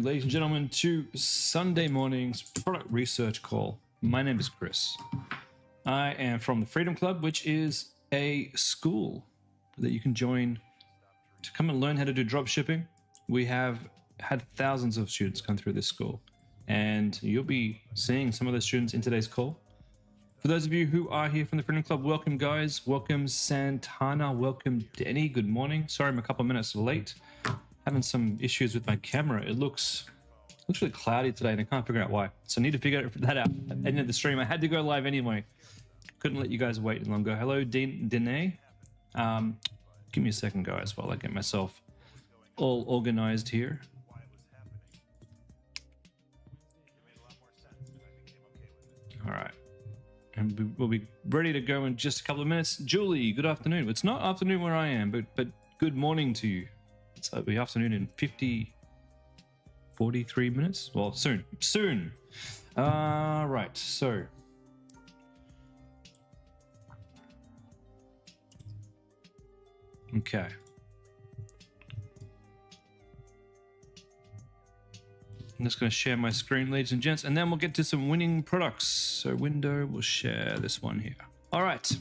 ladies and gentlemen, to Sunday morning's product research call. My name is Chris. I am from the Freedom Club, which is a school that you can join to come and learn how to do drop shipping. We have had thousands of students come through this school, and you'll be seeing some of the students in today's call. For those of you who are here from the Freedom Club, welcome guys. Welcome Santana. Welcome Denny. Good morning. Sorry I'm a couple of minutes late. Having some issues with my camera. It looks really cloudy today and I can't figure out why. So I need to figure that out at the end of the stream. I had to go live anyway. Couldn't let you guys wait any longer. Hello, Dene. Give me a second, guys, while I get myself all organized here. All right. And we'll be ready to go in just a couple of minutes. Julie, good afternoon. It's not afternoon where I am, but good morning to you. It's the afternoon in 43 minutes. Well, soon. Right, so. Okay. I'm just going to share my screen, ladies and gents, and then we'll get to some winning products. So window, we'll share this one here. All right.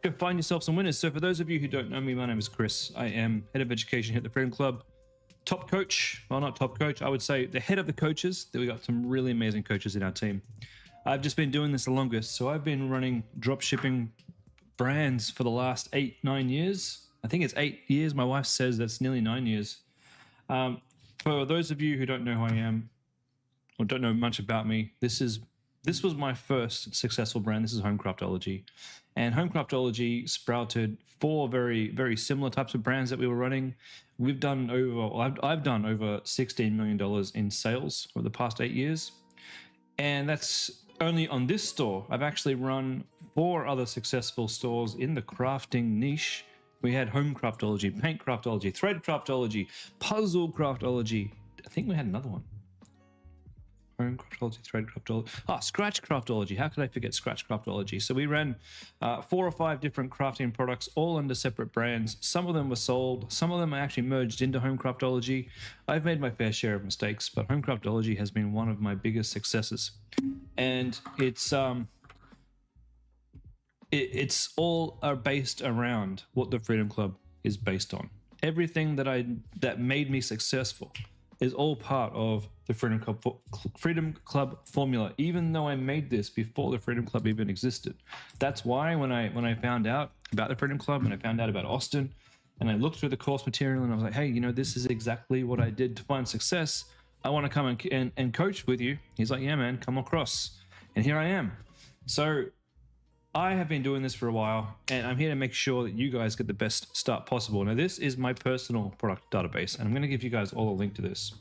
Go find yourself some winners. So for those of you who don't know me, my name is Chris. I am head of education here at the Freedom Club. Top coach. Well, not top coach. I would say the head of the coaches. We got some really amazing coaches in our team. I've just been doing this the longest. So I've been running drop shipping brands for the last 8-9 years. I think it's 8 years. My wife says that's nearly 9 years. For those of you who don't know who I am or don't know much about me, this was my first successful brand. This is Homecraftology. And Homecraftology sprouted 4 very, very similar types of brands that we were running. I've done over $16 million in sales over the past 8 years. And that's only on this store. I've actually run 4 other successful stores in the crafting niche. We had Homecraftology, Paint Craftology, Thread Craftology, Puzzle Craftology. I think we had another one. Homecraftology, Thread Craftology. Scratch Craftology. How could I forget Scratch Craftology? So we ran 4 or 5 different crafting products, all under separate brands. Some of them were sold. Some of them I actually merged into Homecraftology. I've made my fair share of mistakes, but Homecraftology has been one of my biggest successes. And it's all based around what the Freedom Club is based on. Everything that made me successful is all part of the Freedom Club formula, even though I made this before the Freedom Club even existed. That's why when I found out about the Freedom Club and I found out about Austin and I looked through the course material and I was like, hey, this is exactly what I did to find success. I want to come and coach with you. He's like, yeah, man, come across. And here I am. So I have been doing this for a while, and I'm here to make sure that you guys get the best start possible. Now, this is my personal product database, and I'm going to give you guys all a link to this.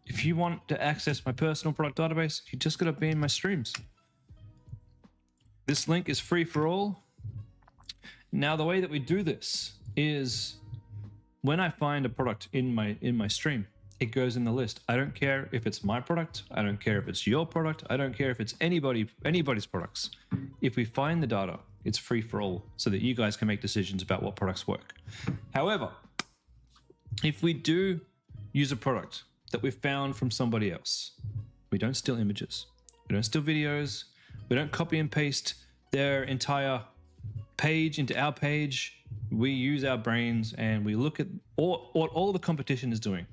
If you want to access my personal product database, you just got to be in my streams. This link is free for all. Now, the way that we do this is when I find a product in my stream, it goes in the list. I don't care if it's my product. I don't care if it's your product. I don't care if it's anybody's products. If we find the data, it's free for all so that you guys can make decisions about what products work. However, if we do use a product that we've found from somebody else, we don't steal images. We don't steal videos. We don't copy and paste their entire page into our page. We use our brains and we look at what all the competition is doing.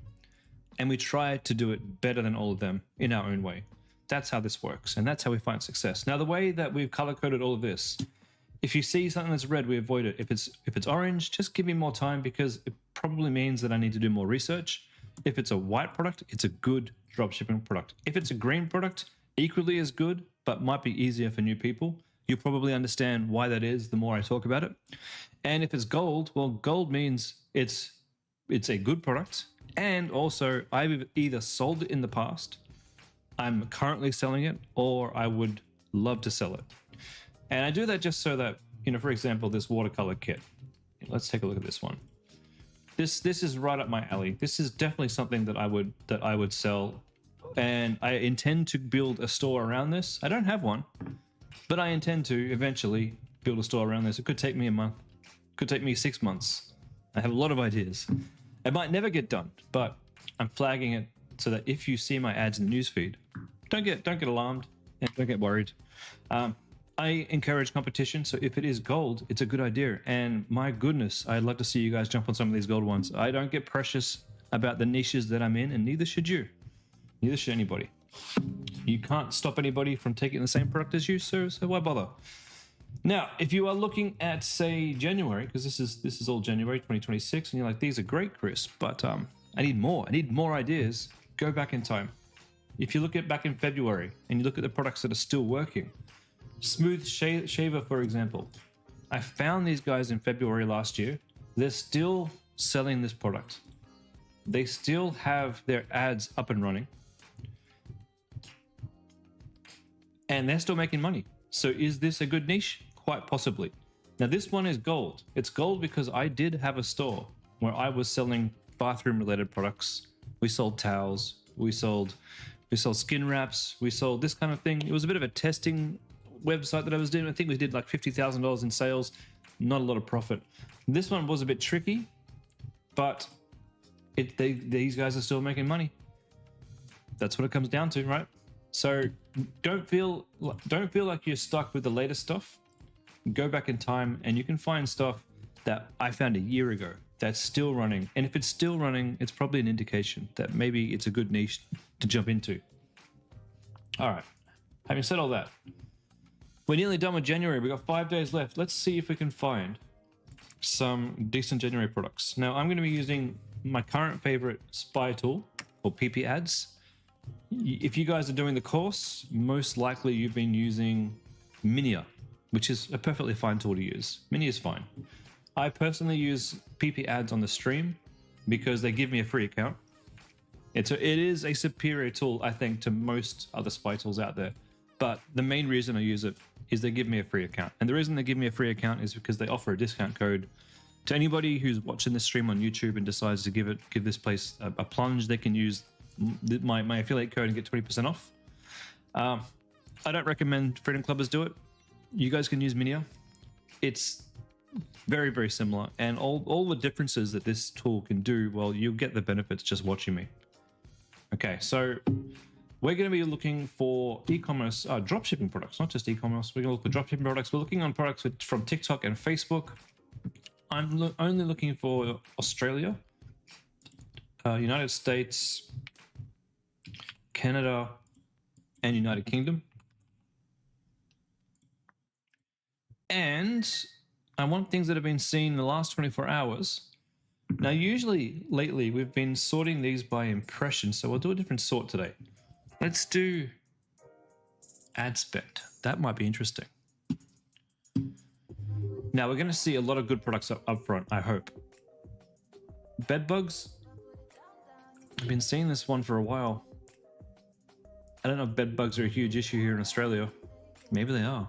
And we try to do it better than all of them in our own way. That's how this works, and that's how we find success. Now, the way that we've color-coded all of this, if you see something that's red, we avoid it. If it's orange, just give me more time because it probably means that I need to do more research. If it's a white product, it's a good dropshipping product. If it's a green product, equally as good, but might be easier for new people. You'll probably understand why that is the more I talk about it. And if it's gold, well, gold means it's a good product. And also, I've either sold it in the past, I'm currently selling it, or I would love to sell it. And I do that just so that, for example, this watercolor kit. Let's take a look at this one. This is right up my alley. This is definitely something that I would sell, and I intend to build a store around this. I don't have one, but I intend to eventually build a store around this. It could take me a month, could take me 6 months. I have a lot of ideas. It might never get done, but I'm flagging it so that if you see my ads in the newsfeed, don't get alarmed and don't get worried. I encourage competition, so if it is gold, it's a good idea. And my goodness, I'd love to see you guys jump on some of these gold ones. I don't get precious about the niches that I'm in, and neither should you. Neither should anybody. You can't stop anybody from taking the same product as you, so why bother? Now, if you are looking at, say, January, because this is all January 2026, and you're like, these are great, Chris, but I need more. I need more ideas. Go back in time. If you look at back in February and you look at the products that are still working, Smooth Shaver, for example. I found these guys in February last year. They're still selling this product. They still have their ads up and running. And they're still making money. So is this a good niche? Quite possibly. Now this one is gold. It's gold because I did have a store where I was selling bathroom related products. We sold towels. We sold skin wraps. We sold this kind of thing. It was a bit of a testing website that I was doing. I think we did like $50,000 in sales, not a lot of profit. This one was a bit tricky, but these guys are still making money. That's what it comes down to, right? So don't feel like you're stuck with the latest stuff. Go back in time and you can find stuff that I found a year ago that's still running. And if it's still running, it's probably an indication that maybe it's a good niche to jump into. All right, having said all that, we're nearly done with January. We've got 5 days left. Let's see if we can find some decent January products. Now, I'm going to be using my current favorite spy tool, or PiPi ads. If you guys are doing the course, most likely you've been using Minia, which is a perfectly fine tool to use. Minia is fine. I personally use PiPi ads on the stream because they give me a free account. It is a superior tool, I think, to most other spy tools out there. But the main reason I use it is they give me a free account. And the reason they give me a free account is because they offer a discount code to anybody who's watching this stream on YouTube and decides to give this place a plunge. They can use my affiliate code and get 20% off. I don't recommend Freedom Clubbers do it. You guys can use Minia. It's very, very similar. And all the differences that this tool can do, well, you'll get the benefits just watching me. Okay, so we're going to be looking for e-commerce, dropshipping products, not just e-commerce. We're going to look for dropshipping products. We're looking on products from TikTok and Facebook. I'm only looking for Australia, United States, Canada, and United Kingdom. And I want things that have been seen in the last 24 hours. Now, usually lately, we've been sorting these by impression, so we'll do a different sort today. Let's do ad spend. That might be interesting. Now, we're going to see a lot of good products up front, I hope. Bed bugs. I've been seeing this one for a while. I don't know if bed bugs are a huge issue here in Australia. Maybe they are.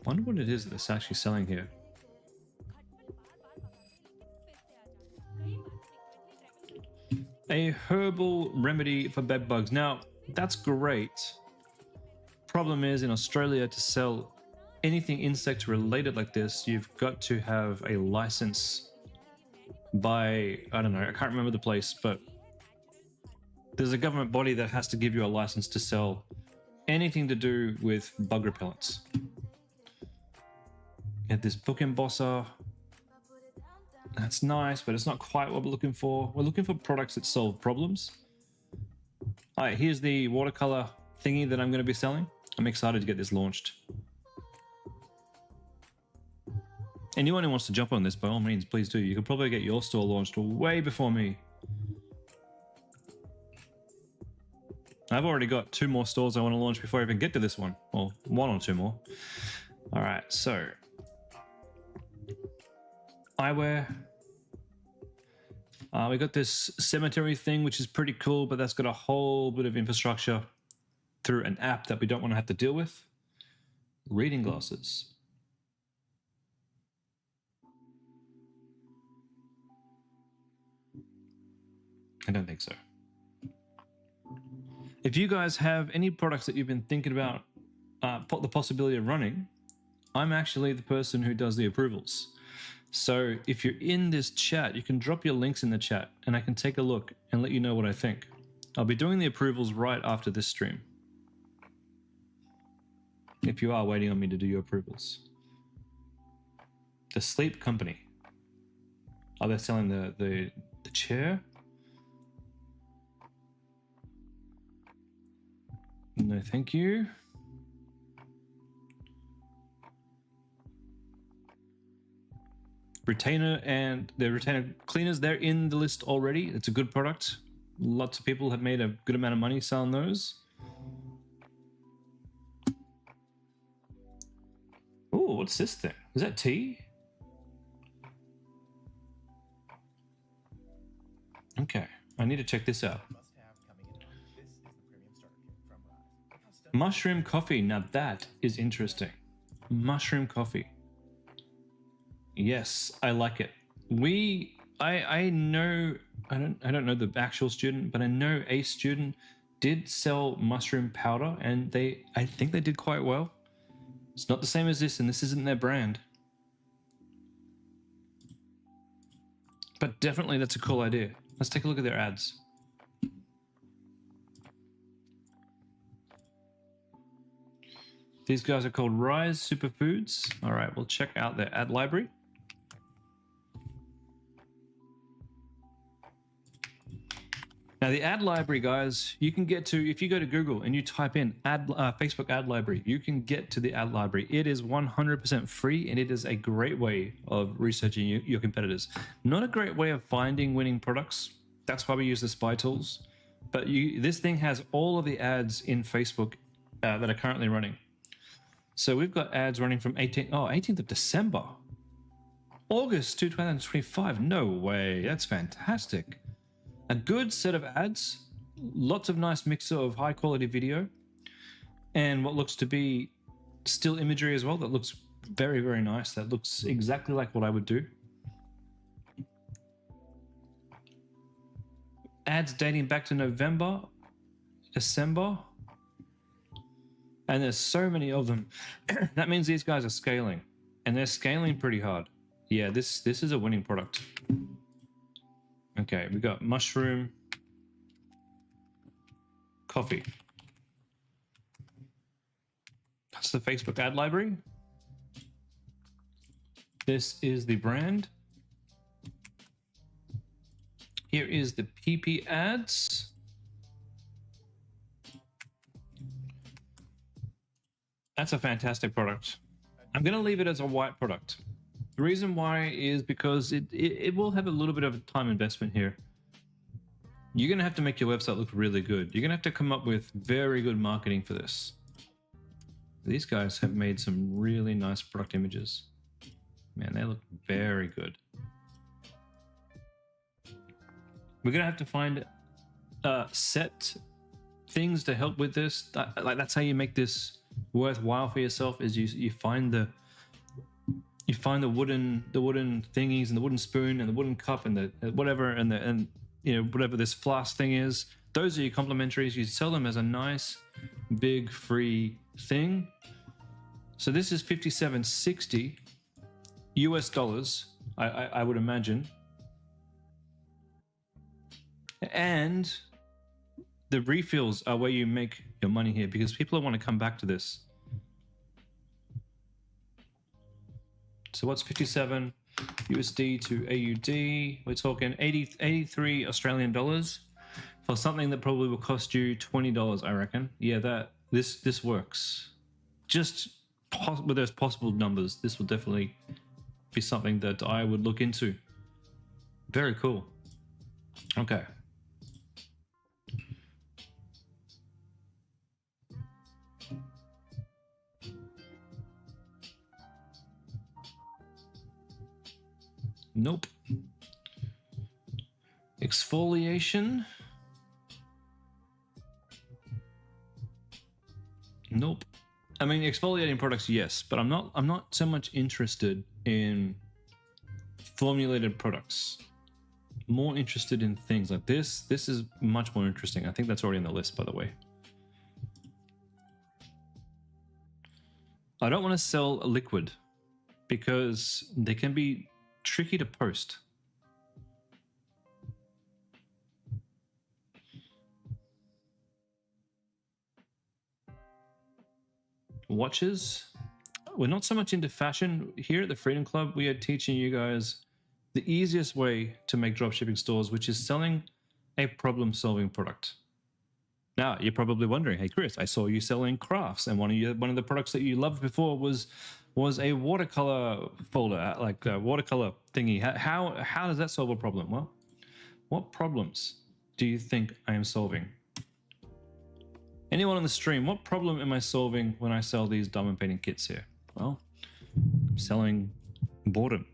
Wonder what it is that's actually selling here. A herbal remedy for bed bugs. Now, that's great. Problem is, in Australia, to sell anything insect related like this, you've got to have a license by, I don't know, I can't remember the place, but there's a government body that has to give you a license to sell anything to do with bug repellents. Get this book embosser. That's nice, but it's not quite what we're looking for. We're looking for products that solve problems. All right, here's the watercolor thingy that I'm going to be selling. I'm excited to get this launched. Anyone who wants to jump on this, by all means, please do. You could probably get your store launched way before me. I've already got 2 more stores I want to launch before I even get to this one. Or 1 or 2 more. All right, so eyewear. We got this cemetery thing, which is pretty cool, but that's got a whole bit of infrastructure through an app that we don't want to have to deal with. Reading glasses. I don't think so. If you guys have any products that you've been thinking about the possibility of running, I'm actually the person who does the approvals. So if you're in this chat, you can drop your links in the chat and I can take a look and let you know what I think. I'll be doing the approvals right after this stream, if you are waiting on me to do your approvals. The Sleep Company. Oh, they're selling the chair? No, thank you. Retainer and the retainer cleaners, they're in the list already. It's a good product. Lots of people have made a good amount of money selling those. Oh, what's this thing? Is that tea? Okay, I need to check this out. Mushroom coffee. Now that is interesting. Mushroom coffee. Yes, I like it. I know, I don't know the actual student, but I know a student did sell mushroom powder, and I think they did quite well. It's not the same as this, and this isn't their brand. But definitely that's a cool idea. Let's take a look at their ads. These guys are called Rise Superfoods. All right, we'll check out their ad library. Now the ad library, guys, you can get to, if you go to Google and you type in Facebook ad library, you can get to the ad library. It is 100% free, and it is a great way of researching your competitors. Not a great way of finding winning products. That's why we use the spy tools. But this thing has all of the ads in Facebook that are currently running. So we've got ads running from 18th of December. August 2025. No way. That's fantastic. A good set of ads, lots of nice mix of high quality video, and what looks to be still imagery as well. That looks very, very nice. That looks exactly like what I would do. Ads dating back to November, December, and there's so many of them. That means these guys are scaling, and they're scaling pretty hard. Yeah, this is a winning product. Okay, we got mushroom coffee. That's the Facebook ad library. This is the brand. Here is the PiPi ads. That's a fantastic product. I'm going to leave it as a white product. The reason why is because it will have a little bit of a time investment here. You're going to have to make your website look really good. You're going to have to come up with very good marketing for this. These guys have made some really nice product images. Man, they look very good. We're going to have to find set things to help with this. Like that's how you make this worthwhile for yourself, is you find the wooden thingies and the wooden spoon and the wooden cup and the whatever and you know, whatever this flask thing is. Those are your complementaries. You sell them as a nice big free thing. So this is $57.60 US dollars, I would imagine. And the refills are where you make your money here, because people want to come back to this. So what's 57 USD to AUD? We're talking 83 Australian dollars for something that probably will cost you $20, I reckon. Yeah, this works. Just with those possible numbers, this will definitely be something that I would look into. Very cool. Okay. Nope. Exfoliation. Nope. I mean, exfoliating products, yes, but I'm not so much interested in formulated products. More interested in things like this. This is much more interesting. I think that's already on the list, by the way. I don't want to sell a liquid because they can be tricky to post. Watches. We're not so much into fashion. Here at the Freedom Club, we are teaching you guys the easiest way to make dropshipping stores, which is selling a problem-solving product. Now, you're probably wondering, hey, Chris, I saw you selling crafts, and one of the products that you loved before was a watercolor folder, like a watercolor thingy. How does that solve a problem? Well, what problems do you think I am solving? Anyone on the stream, what problem am I solving when I sell these diamond painting kits here? Well, I'm selling boredom.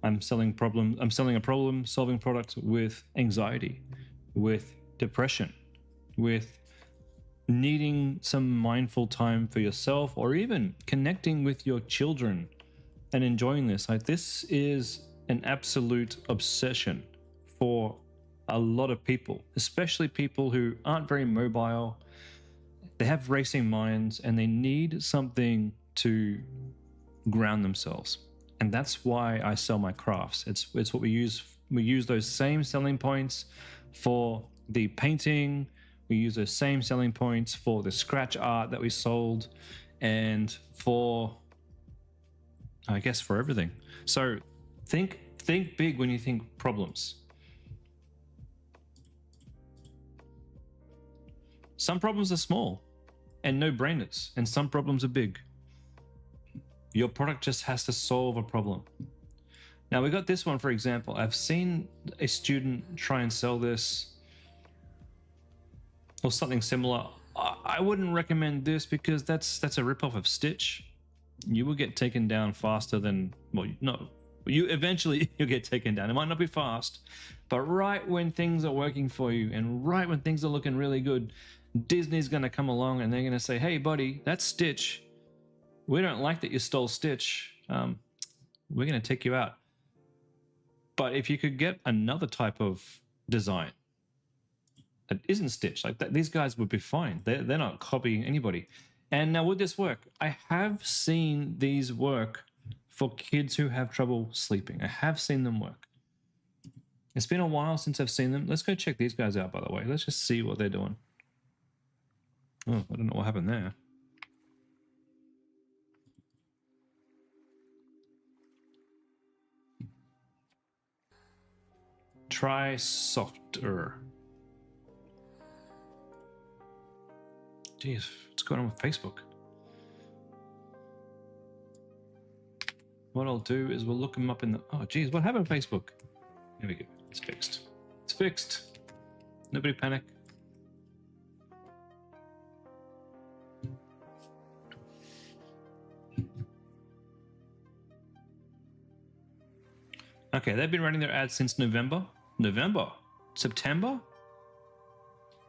I'm selling a problem-solving product with anxiety, with depression, with needing some mindful time for yourself, or even connecting with your children and enjoying this. Like, this is an absolute obsession for a lot of people, especially people who aren't very mobile. They have racing minds and they need something to ground themselves. And that's why I sell my crafts. It's what we use. We use those same selling points for the painting. We use those same selling points for the scratch art that we sold, and for, I guess, for everything. So think big when you think problems. Some problems are small and no-brainers, and some problems are big. Your product just has to solve a problem. Now, we got this one, for example. I've seen a student try and sell this or something similar. I wouldn't recommend this because that's a ripoff of Stitch. You will get taken down faster than, well, no, you'll get taken down. It might not be fast, but right when things are working for you and right when things are looking really good, Disney's going to come along and they're going to say, hey, buddy, that's Stitch. We don't like that you stole Stitch. We're going to take you out. But if you could get another type of design that isn't Stitch, like that, these guys would be fine. They're not copying anybody. And now, would this work? I have seen these work for kids who have trouble sleeping. I have seen them work. It's been a while since I've seen them. Let's go check these guys out, by the way. Let's just see what they're doing. Oh, I don't know what happened there. Try softer. Jeez, what's going on with Facebook? What I'll do is we'll look them up in the... Oh, geez, what happened to Facebook? Here we go. It's fixed. It's fixed. Nobody panic. Okay, they've been running their ads since November. September?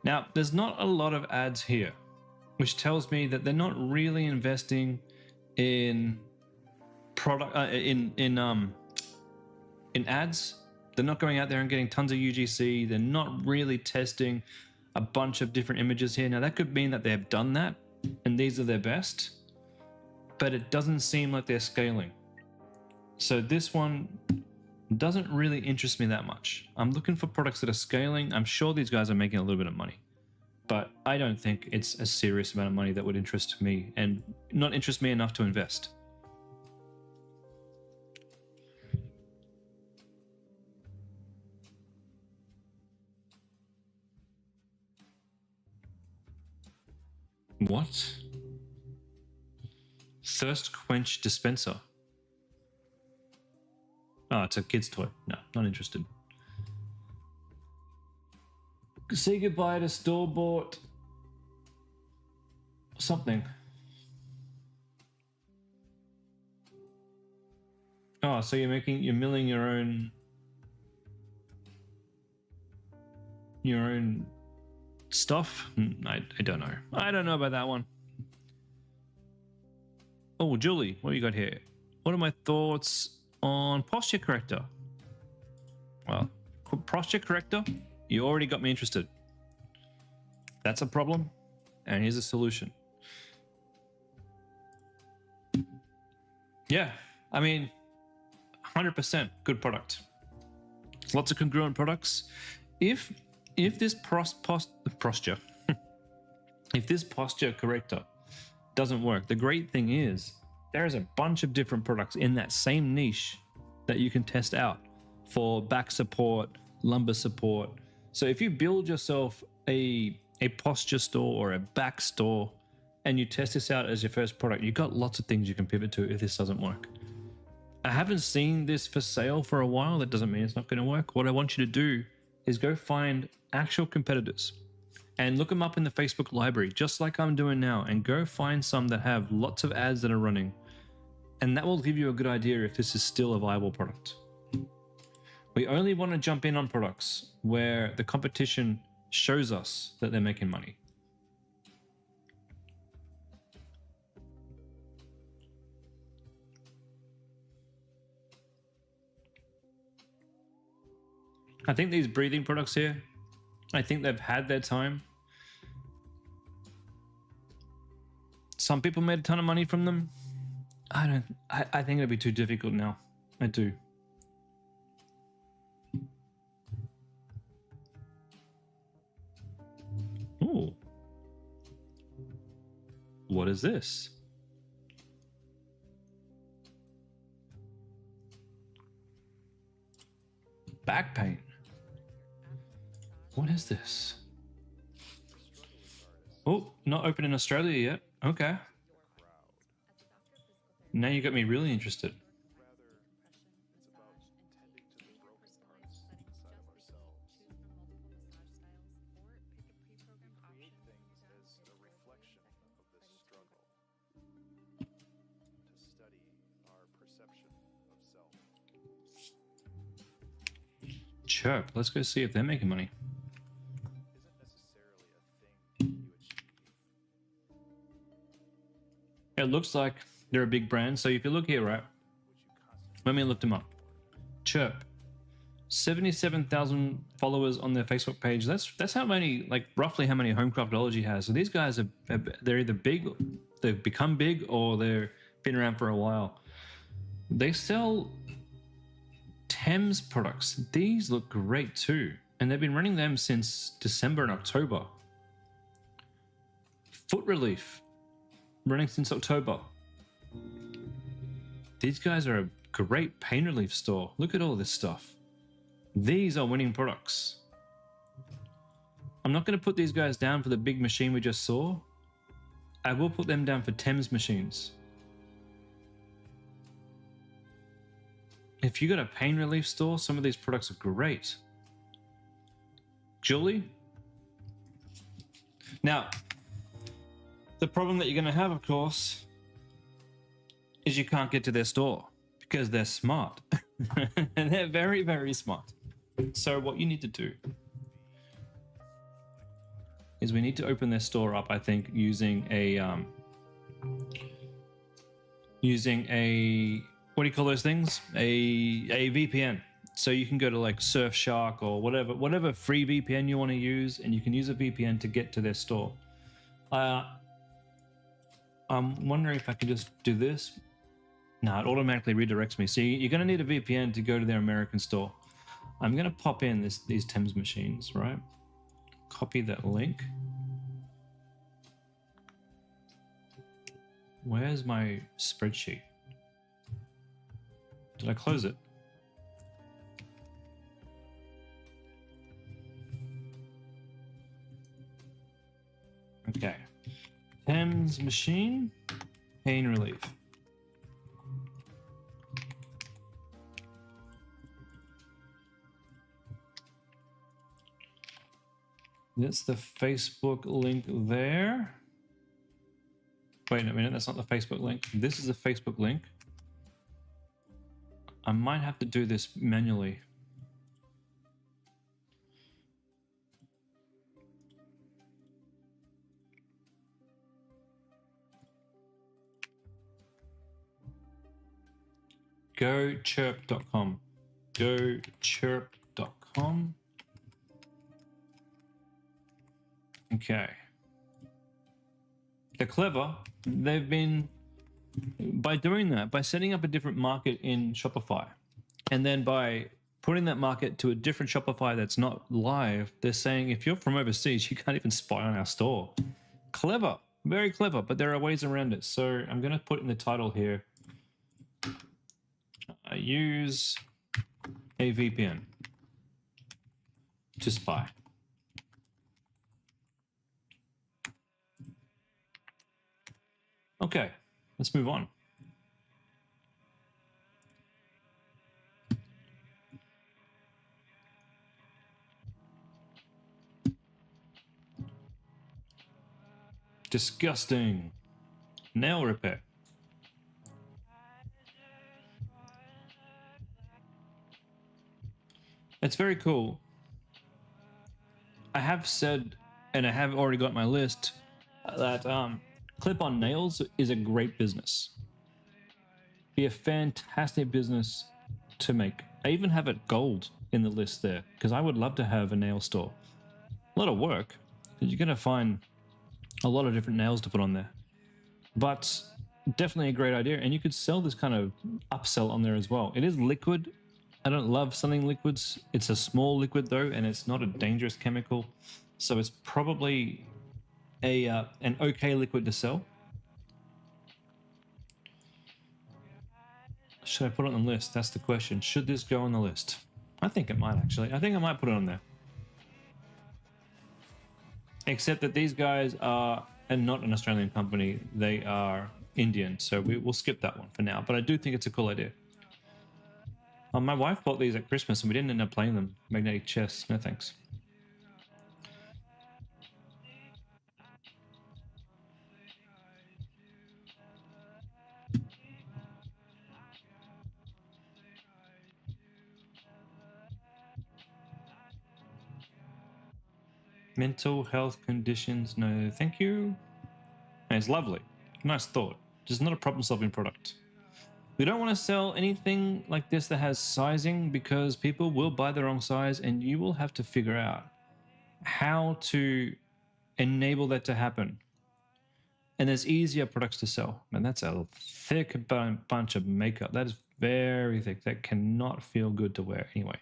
Now, there's not a lot of ads here, which tells me that they're not really investing in product in ads. They're not going out there and getting tons of UGC. They're not really testing a bunch of different images here. Now, that could mean that they have done that and these are their best, but it doesn't seem like they're scaling. So this one doesn't really interest me that much. I'm looking for products that are scaling. I'm sure these guys are making a little bit of money, but I don't think it's a serious amount of money that would interest me, and not interest me enough to invest. What? Thirst quench dispenser. Oh, it's a kid's toy. No, not interested. Say goodbye to store-bought something. Oh, so you're milling your own stuff? I don't know. I don't know about that one. Oh, Julie, what do you got here? What are my thoughts on posture corrector? Well, posture corrector, you already got me interested. That's a problem, and here's a solution. Yeah, I mean, 100% good product. Lots of congruent products. If this posture if this posture corrector doesn't work, the great thing is there is a bunch of different products in that same niche that you can test out for back support, lumbar support. So if you build yourself a posture store or a back store and you test this out as your first product, you've got lots of things you can pivot to if this doesn't work. I haven't seen this for sale for a while. That doesn't mean it's not going to work. What I want you to do is go find actual competitors and look them up in the Facebook library, just like I'm doing now, and go find some that have lots of ads that are running. And that will give you a good idea if this is still a viable product. We only want to jump in on products where the competition shows us that they're making money. I think these breathing products here, I think they've had their time. Some people made a ton of money from them. I think it'd be too difficult now. I do. Ooh. What is this? Back pain. What is this? Oh, not open in Australia yet. Okay. Now you got me really interested. Chirp. Let's go see if they're making money. It looks like they're a big brand. So if you look here, right? Let me look them up. Chirp. 77,000 followers on their Facebook page. That's how many, like roughly how many Homecraftology has. So these guys are, they're either big, they've become big, or they've been around for a while. They sell Thames products. These look great too. And they've been running them since December and October. Foot Relief. Running since October. These guys are a great pain relief store. Look at all this stuff. These are winning products. I'm not going to put these guys down for the big machine we just saw. I will put them down for Thames machines. If you got a pain relief store, some of these products are great. Julie? Now, the problem that you're going to have, of course, is you can't get to their store because they're smart. And they're very, very smart. So what you need to do is we need to open their store up, I think, using a what do you call those things? A VPN. So you can go to like Surfshark or whatever free VPN you want to use, and you can use a VPN to get to their store. I'm wondering if I can just do this. No, it automatically redirects me. So you're going to need a VPN to go to their American store. I'm going to pop in these Thames machines, right? Copy that link. Where's my spreadsheet? Did I close it? Okay. Thames machine, pain relief. That's the Facebook link there. Wait a minute, that's not the Facebook link. This is a Facebook link. I might have to do this manually. GoChirp.com. GoChirp.com. Okay. They're clever. They've been, by doing that, by setting up a different market in Shopify, And then by putting that market to a different Shopify that's not live, they're saying if you're from overseas, you can't even spy on our store. Clever, very clever, but there are ways around it. So I'm going to put in the title here, I use a VPN to spy. Okay, let's move on. Disgusting. Nail repair. It's very cool. I have said, and I have already got my list, that clip-on nails is a great business. Be a fantastic business to make. I even have it gold in the list there because I would love to have a nail store. A lot of work because you're going to find a lot of different nails to put on there, but definitely a great idea. And you could sell this kind of upsell on there as well. It is liquid. I don't love selling liquids. It's a small liquid though, and it's not a dangerous chemical, so it's probably an okay liquid to sell. Should I put it on the list? That's the question. Should this go on the list? I think it might actually. I think I might put it on there. Except that these guys are and not an Australian company. They are Indian, so we'll skip that one for now. But I do think it's a cool idea. My wife bought these at Christmas and we didn't end up playing them. Magnetic chess. No thanks. Mental health conditions. No, thank you. And it's lovely. Nice thought. Just not a problem-solving product. We don't want to sell anything like this that has sizing because people will buy the wrong size and you will have to figure out how to enable that to happen. And there's easier products to sell. And that's a thick bunch of makeup. That is very thick. That cannot feel good to wear anyway.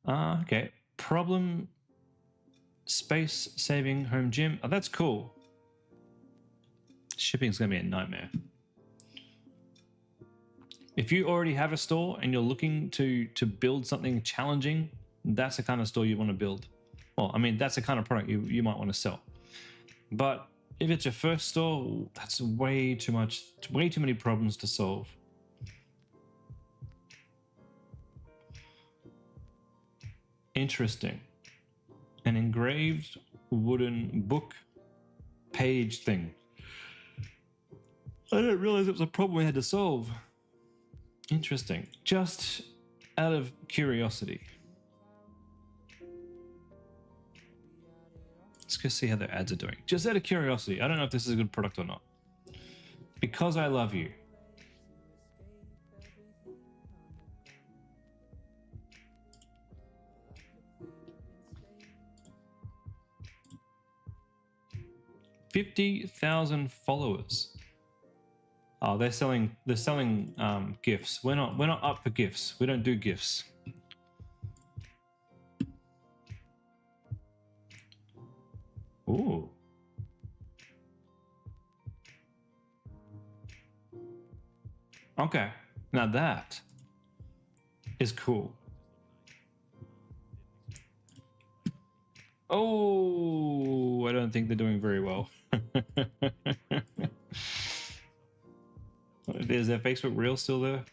Okay. Problem space saving home gym. Oh, that's cool. Shipping is going to be a nightmare. If you already have a store and you're looking to build something challenging, that's the kind of store you want to build. Well, I mean, that's the kind of product you might want to sell. But if it's your first store, that's way too much, way too many problems to solve. Interesting. An engraved wooden book page thing. I didn't realize it was a problem we had to solve. Interesting. Just out of curiosity. Let's go see how their ads are doing. Just out of curiosity. I don't know if this is a good product or not. Because I love you. $50,000 followers. Oh, they're selling gifts. We're not up for gifts. We don't do gifts. Ooh. Okay. Now that is cool. Oh, I don't think they're doing very well. Is their Facebook reel still there?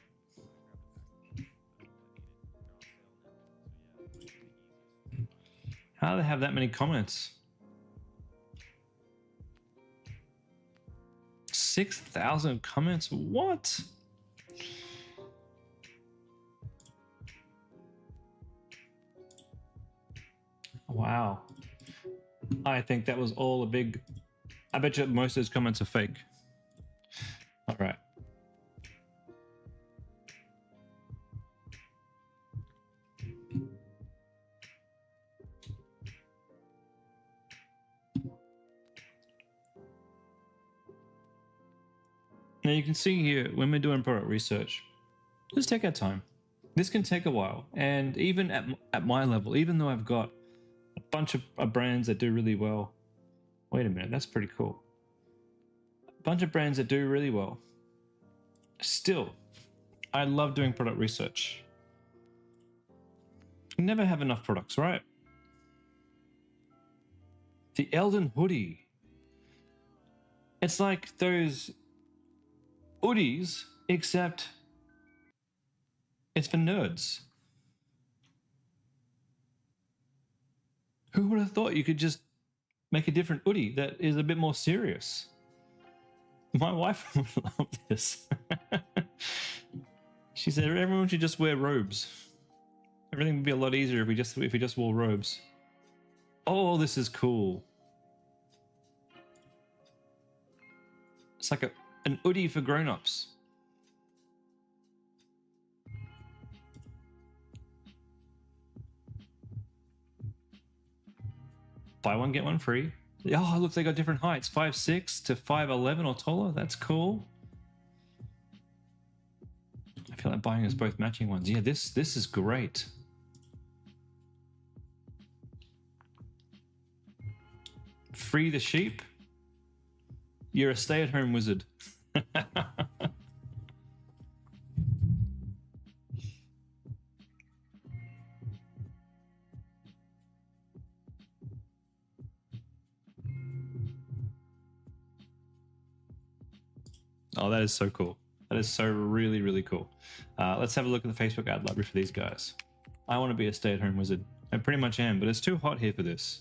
How do they have that many comments? 6,000 comments? What? Wow. I think that was all a big... I bet you most of those comments are fake. All right. Now you can see here, when we're doing product research, Just take our time. This can take a while. And even at my level, even though I've got a bunch of brands that do really well. Wait a minute, that's pretty cool. A bunch of brands that do really well. Still, I love doing product research. You never have enough products, right? The Eldon hoodie. It's like those hoodies, except it's for nerds. Who would have thought you could just make a different hoodie that is a bit more serious? My wife would love this. She said everyone should just wear robes. Everything would be a lot easier if we just wore robes. Oh, this is cool. It's like an hoodie for grown-ups. Buy one, get one free. Oh, look, they got different heights. 5'6" to 5'11" or taller. That's cool. I feel like buying us both matching ones. Yeah, this is great. Free the sheep. You're a stay-at-home wizard. Oh, that is so cool. That is so really, really cool. Let's have a look at the Facebook ad library for these guys. I want to be a stay-at-home wizard. I pretty much am, but it's too hot here for this.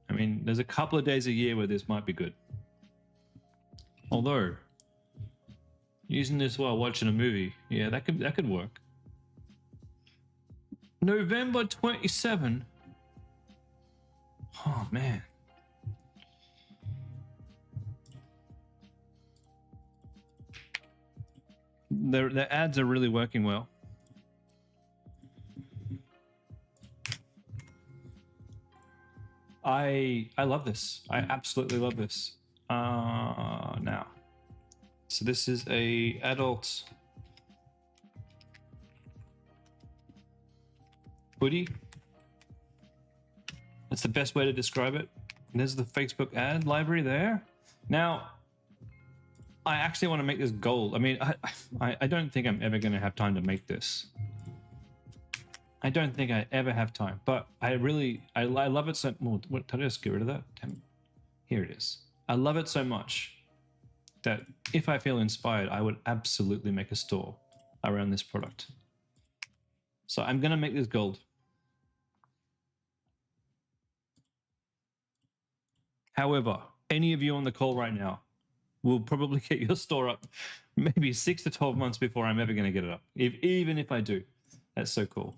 I mean, there's a couple of days a year where this might be good. Although, using this while watching a movie, yeah, that could work. November 27. Oh man. The ads are really working well. I love this. I absolutely love this. Now, so this is a adult hoodie. That's the best way to describe it. And there's the Facebook ad library there. Now, I actually want to make this gold. I mean, I don't think I'm ever going to have time to make this. I don't think I ever have time, but I love it so. Well, what, did I just get rid of that? Damn it. Here it is. I love it so much that if I feel inspired, I would absolutely make a store around this product. So I'm going to make this gold. However, any of you on the call right now will probably get your store up maybe 6 to 12 months before I'm ever going to get it up. Even if I do. That's so cool.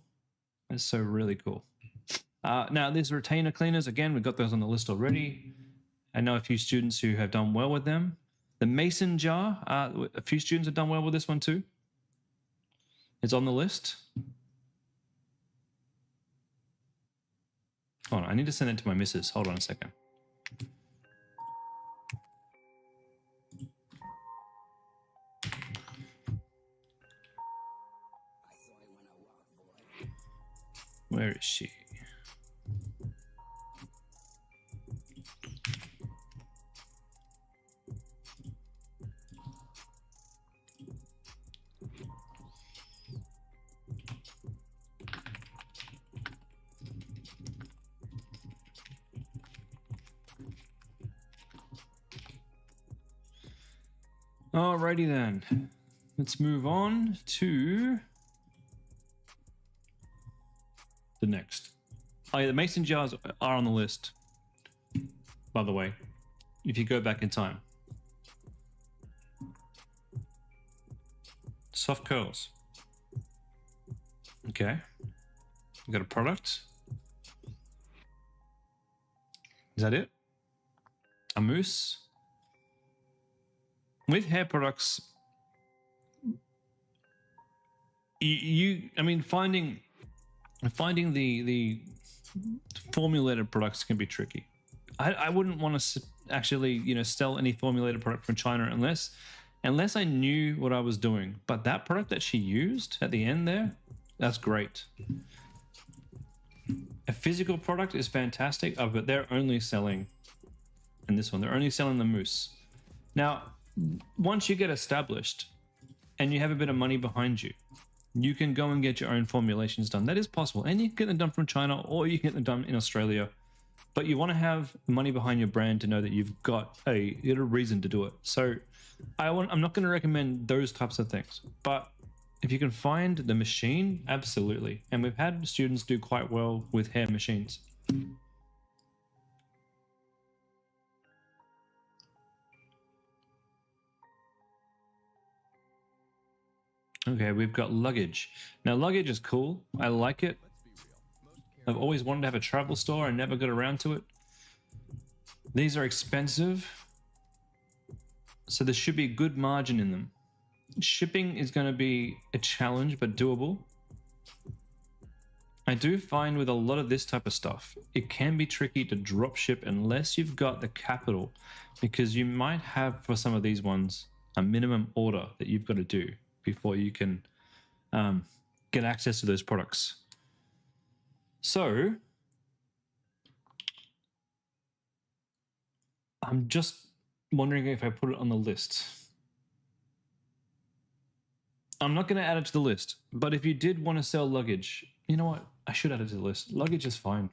That's so really cool. Now, these retainer cleaners, again, we've got those on the list already. I know a few students who have done well with them. The mason jar, a few students have done well with this one too. It's on the list. Hold on, I need to send it to my missus. Hold on a second. Where is she? Alrighty then. Let's move on to the next. Oh yeah, the mason jars are on the list, by the way, if you go back in time. Soft curls. Okay. We got a product. Is that it? A mousse. With hair products, I mean, finding the formulated products can be tricky. I wouldn't want to actually, sell any formulated product from China unless unless I knew what I was doing. But that product that she used at the end there, that's great. A physical product is fantastic, but they're only selling, in this one, they're only selling the mousse. Now, once you get established and you have a bit of money behind you, you can go and get your own formulations done. That is possible. And you can get them done from China, or you can get them done in Australia. But you want to have money behind your brand to know that you've got a reason to do it. So I'm not going to recommend those types of things. But if you can find the machine, absolutely. And we've had students do quite well with hair machines. Okay, we've got luggage. Now, luggage is cool. I like it. I've always wanted to have a travel store. I never got around to it. These are expensive, so there should be good margin in them. Shipping is going to be a challenge, but doable. I do find with a lot of this type of stuff, it can be tricky to drop ship unless you've got the capital, because you might have, for some of these ones, a minimum order that you've got to do before you can get access to those products. So I'm just wondering if I put it on the list. I'm not going to add it to the list, but if you did want to sell luggage, you know what? I should add it to the list. Luggage is fine.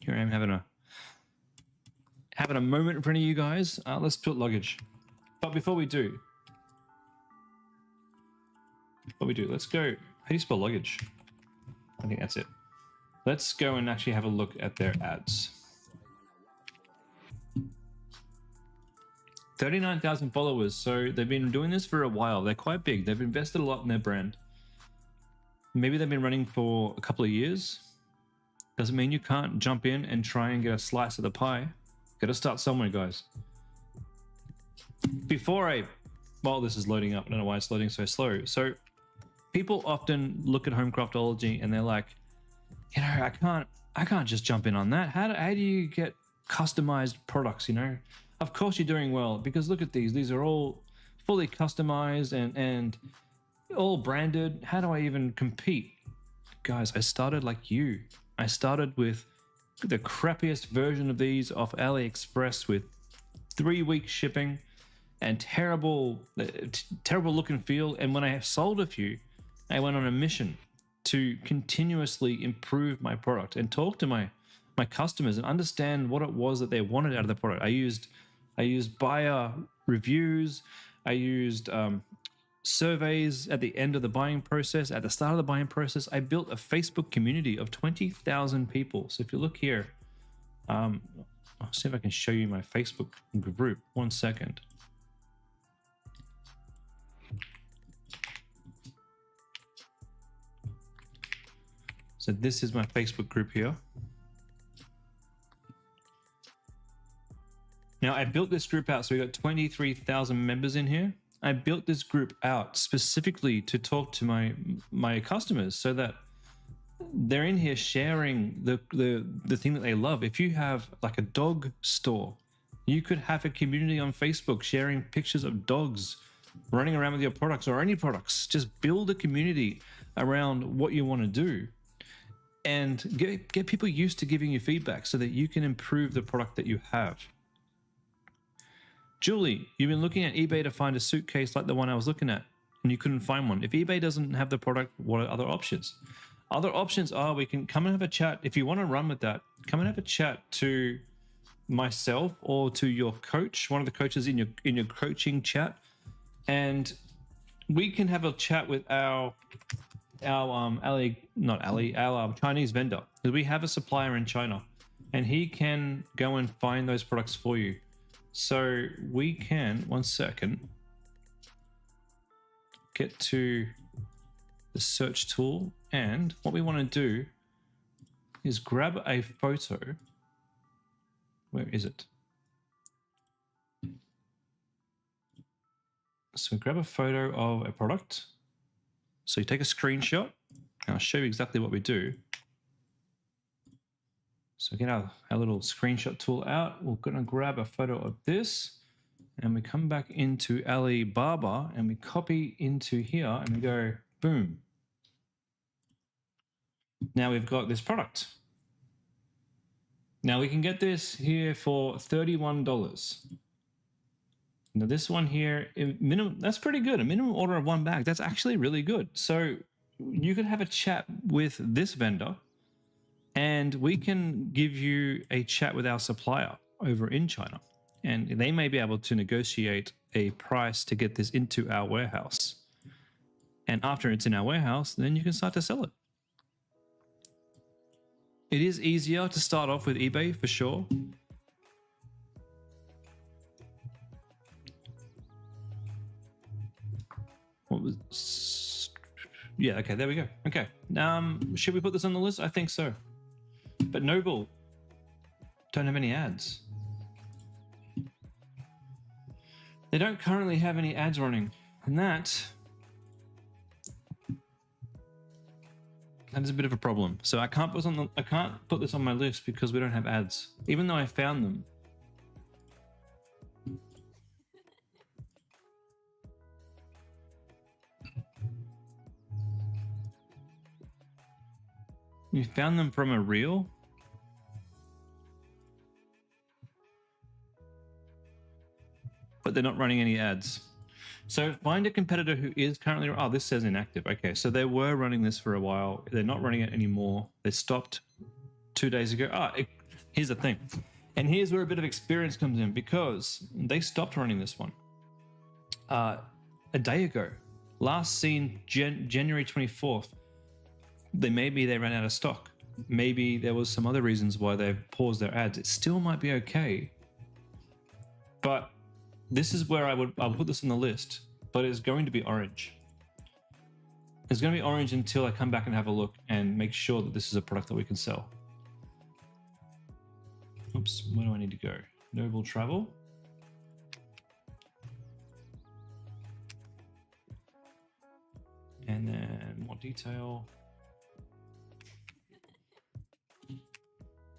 Here I am having a moment in front of you guys. Let's put luggage. But before we do, let's go. How do you spell luggage? I think that's it. Let's go and actually have a look at their ads. 39,000 followers. So they've been doing this for a while. They're quite big. They've invested a lot in their brand. Maybe they've been running for a couple of years. Doesn't mean you can't jump in and try and get a slice of the pie. Got to start somewhere, guys. While this is loading up, I don't know why it's loading so slow. So people often look at home craftology and they're like, you know, I can't just jump in on that. How do you get customized products, you know? Of course you're doing well, because look at these. These are all fully customized and all branded. How do I even compete? Guys, I started like you. I started with the crappiest version of these off AliExpress with 3-week shipping and terrible look and feel. And when I sold a few, I went on a mission to continuously improve my product and talk to my customers and understand what it was that they wanted out of the product. I used buyer reviews. I used surveys at the end of the buying process. At the start of the buying process, I built a Facebook community of 20,000 people. So if you look here, I'll see if I can show you my Facebook group. 1 second. So this is my Facebook group here. Now I built this group out. So we got 23,000 members in here. I built this group out specifically to talk to my customers so that they're in here sharing the thing that they love. If you have like a dog store, you could have a community on Facebook sharing pictures of dogs running around with your products or any products. Just build a community around what you want to do and get people used to giving you feedback so that you can improve the product that you have. Julie, you've been looking at eBay to find a suitcase like the one I was looking at, and you couldn't find one. If eBay doesn't have the product, what are other options? Other options are we can come and have a chat. If you want to run with that, come and have a chat to myself or to your coach, one of the coaches in your coaching chat, and we can have a chat with our Chinese vendor, because we have a supplier in China, and he can go and find those products for you. So we can, 1 second, get to the search tool, and what we want to do is grab a photo. Where is it? So grab a photo of a product. So you take a screenshot, and I'll show you exactly what we do. So get our little screenshot tool out. We're going to grab a photo of this, and we come back into Alibaba and we copy into here and we go, boom. Now we've got this product. Now we can get this here for $31. Now this one here, minimum, that's pretty good. A minimum order of 1 bag. That's actually really good. So you could have a chat with this vendor and we can give you a chat with our supplier over in China. And they may be able to negotiate a price to get this into our warehouse. And after it's in our warehouse, then you can start to sell it. It is easier to start off with eBay for sure. What was... Yeah, okay, there we go. Okay. Should we put this on the list? I think so. But Noble don't have any ads. They don't currently have any ads running. And that is a bit of a problem. So I can't put this on my list because we don't have ads, even though I found them. You found them from a reel? But they're not running any ads. So find a competitor who is currently, oh, this says inactive. Okay, so they were running this for a while. They're not running it anymore. They stopped 2 days ago. Here's the thing. And here's where a bit of experience comes in, because they stopped running this one a day ago. Last seen January 24th. Maybe they ran out of stock. Maybe there was some other reasons why they've paused their ads. It still might be okay. But this is where I'll put this on the list, but it's going to be orange. It's going to be orange until I come back and have a look and make sure that this is a product that we can sell. Oops, where do I need to go? Noble Travel. And then more detail.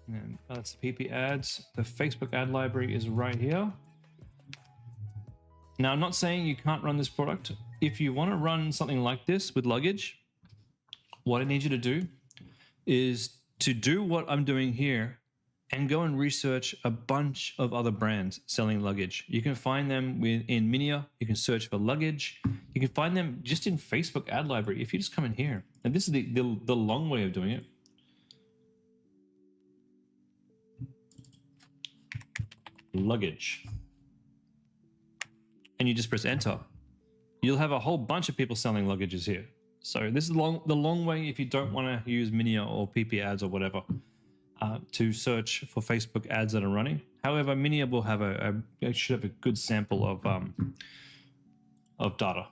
And then that's the PiPi ads. The Facebook ad library is right here. Now, I'm not saying you can't run this product. If you want to run something like this with luggage, what I need you to do is to do what I'm doing here and go and research a bunch of other brands selling luggage. You can find them in Minia. You can search for luggage. You can find them just in Facebook ad library. If you just come in here, and this is the long way of doing it. Luggage. And you just press enter. You'll have a whole bunch of people selling luggages here. So this is the long way if you don't want to use Minia or PiPi ads or whatever to search for Facebook ads that are running. However, Minia will have should have a good sample of data.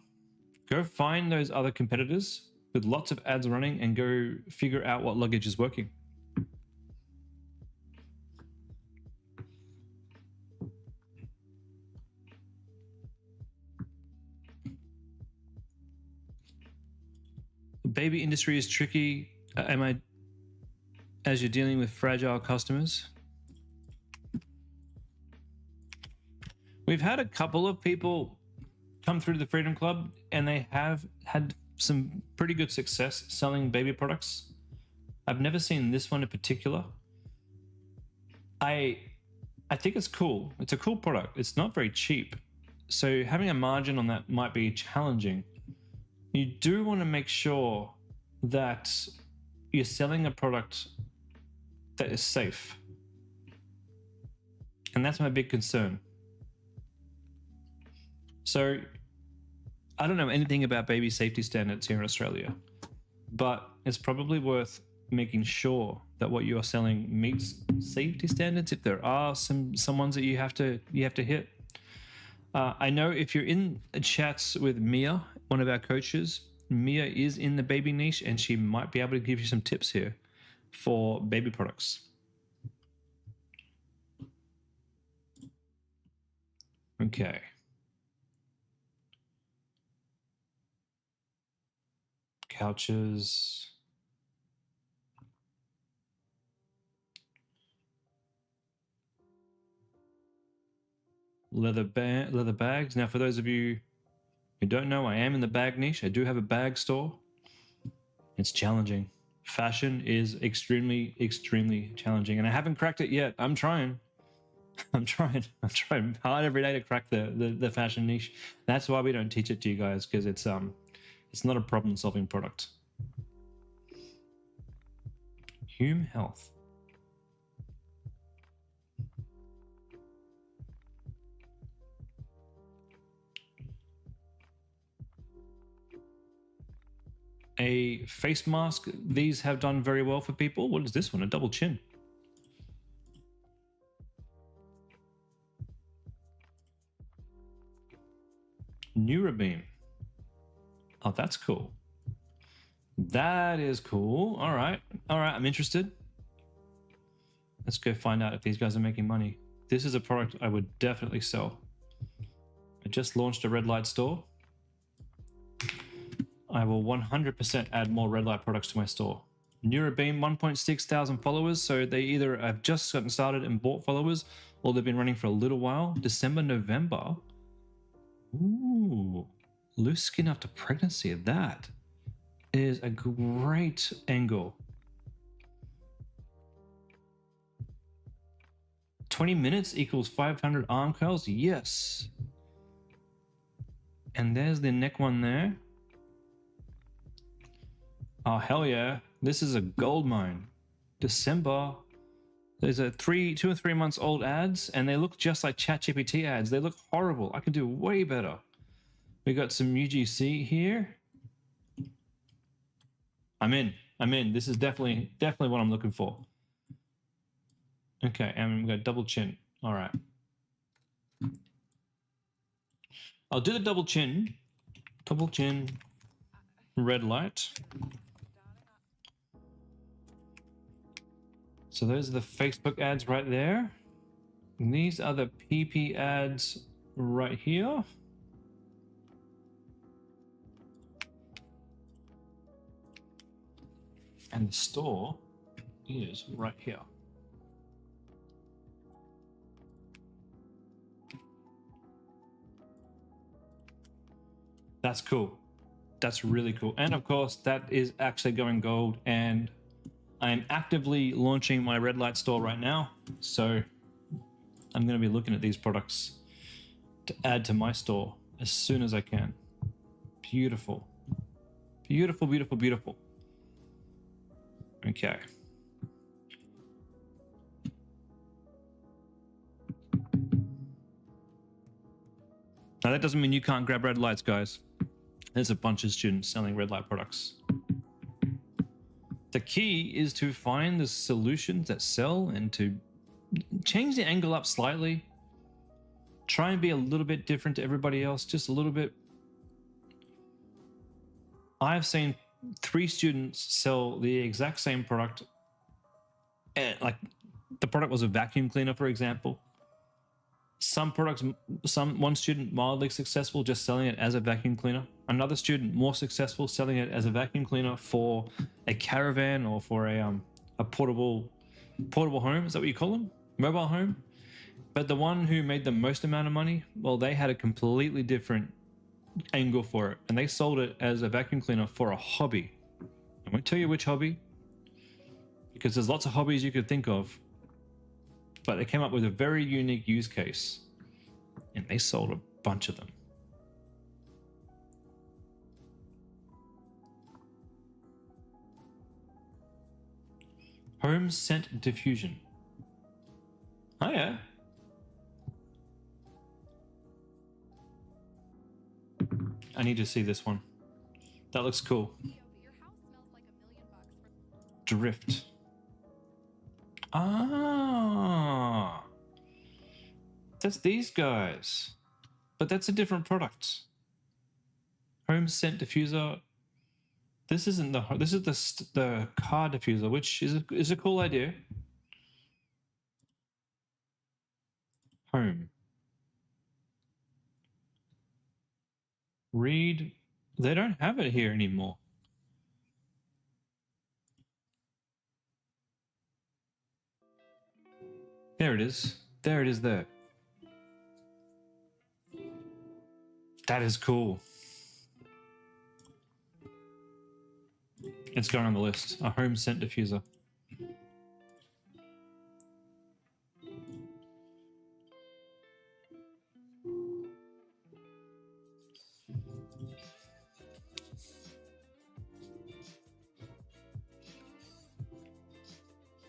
Go find those other competitors with lots of ads running and go figure out what luggage is working. The baby industry is tricky. As you're dealing with fragile customers. We've had a couple of people come through the Freedom Club and they have had some pretty good success selling baby products. I've never seen this one in particular. I think it's cool. It's a cool product. It's not very cheap. So having a margin on that might be challenging. You do want to make sure that you're selling a product that is safe. And that's my big concern. So I don't know anything about baby safety standards here in Australia, but it's probably worth making sure that what you are selling meets safety standards. If there are some ones that you have to hit. I know if you're in chats with Mia, one of our coaches, Mia is in the baby niche and she might be able to give you some tips here for baby products. Okay. Couches. leather bags. Now, for those of you who don't know, I am in the bag niche. I do have a bag store. It's challenging. Fashion is extremely, extremely challenging, and I haven't cracked it yet. I'm trying. I'm trying hard every day to crack the fashion niche. That's why we don't teach it to you guys, because it's not a problem-solving product. Hume Health. A face mask. These have done very well for people. What is this one? A double chin. Neurobeam. Oh, that's cool. That is cool. All right. I'm interested. Let's go find out if these guys are making money. This is a product I would definitely sell. I just launched a red light store. I will 100% add more red light products to my store. Neurobeam, 1.6 thousand followers. So they either have just gotten started and bought followers, or they've been running for a little while. December, November. Ooh, loose skin after pregnancy. That is a great angle. 20 minutes equals 500 arm curls. Yes. And there's the neck one there. Oh, hell yeah. This is a gold mine. December. There's a 2 or 3 months old ads, and they look just like ChatGPT ads. They look horrible. I can do way better. We got some UGC here. I'm in. This is definitely what I'm looking for. Okay, and we got double chin. All right. I'll do the double chin. Double chin. Red light. So those are the Facebook ads right there. And these are the PiPi ads right here. And the store is right here. That's cool. That's really cool. And of course, that is actually going gold. And I'm actively launching my red light store right now. So I'm going to be looking at these products to add to my store as soon as I can. Beautiful. Beautiful, beautiful, beautiful. Okay. Now that doesn't mean you can't grab red lights, guys. There's a bunch of students selling red light products. The key is to find the solutions that sell and to change the angle up slightly. Try and be a little bit different to everybody else, just a little bit. I've seen 3 students sell the exact same product. And like the product was a vacuum cleaner, for example. Some products, one student mildly successful just selling it as a vacuum cleaner. Another student more successful selling it as a vacuum cleaner for a caravan or for a portable home. Is that what you call them? Mobile home. But the one who made the most amount of money, well, they had a completely different angle for it, and they sold it as a vacuum cleaner for a hobby. I won't tell you which hobby, because there's lots of hobbies you could think of. But they came up with a very unique use case, and they sold a bunch of them. Home scent diffusion. Oh yeah. I need to see this one. That looks cool. Drift. Ah, that's these guys, but that's a different product. Home scent diffuser. This isn't the. This is the car diffuser, which is a cool idea. Home. Read. They don't have it here anymore. There it is. There it is there. That is cool. It's going on the list. A home scent diffuser.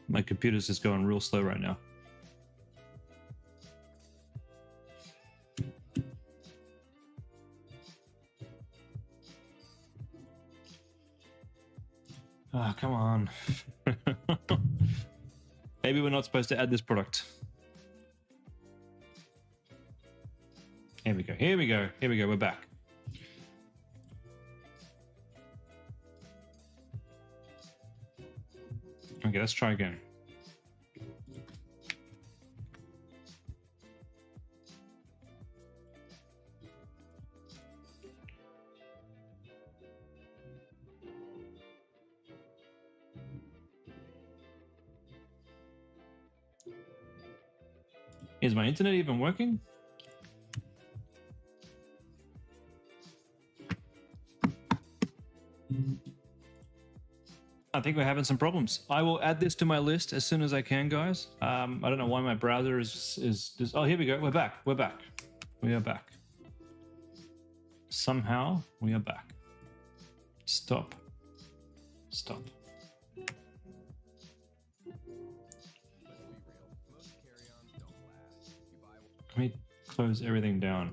My computer's just going real slow right now. Ah, come on. Maybe we're not supposed to add this product. Here we go. Here we go. Here we go. We're back. Okay, let's try again. Is my internet even working? I think we're having some problems. I will add this to my list as soon as I can, guys. I don't know why my browser is oh, here we go. We're back. We're back. We are back. Somehow we are back. Stop. Stop. Let me close everything down.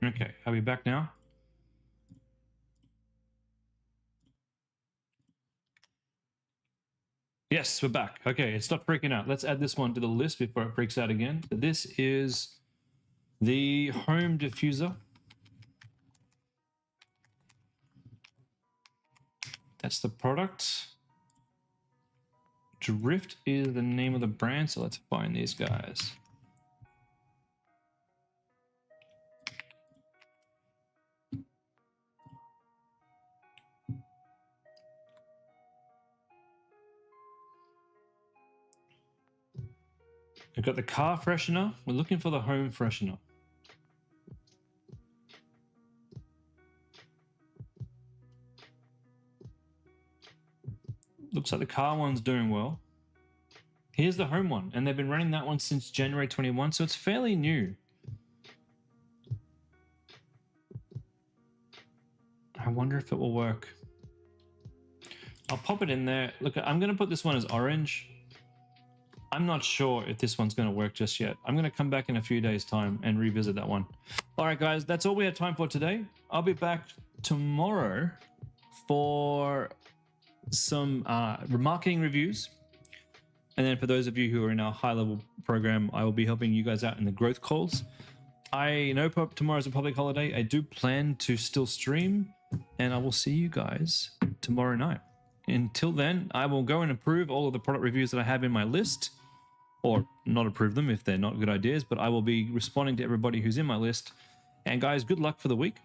Okay, are we back now? Yes, we're back. Okay, it's not freaking out. Let's add this one to the list before it freaks out again. This is the home diffuser. That's the product. Drift is the name of the brand, so let's find these guys. We've got the car freshener. We're looking for the home freshener. Looks like the car one's doing well. Here's the home one, and they've been running that one since January 21, so it's fairly new. I wonder if it will work. I'll pop it in there. Look, I'm going to put this one as orange. I'm not sure if this one's going to work just yet. I'm going to come back in a few days' time and revisit that one. All right, guys, that's all we have time for today. I'll be back tomorrow for some marketing reviews. And then for those of you who are in our high-level program, I will be helping you guys out in the growth calls. I know tomorrow's a public holiday. I do plan to still stream, and I will see you guys tomorrow night. Until then, I will go and approve all of the product reviews that I have in my list, or not approve them if they're not good ideas, but I will be responding to everybody who's in my list. And guys, good luck for the week.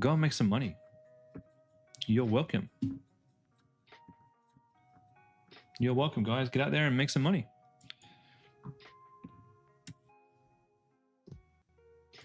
Go and make some money. You're welcome. You're welcome, guys. Get out there and make some money.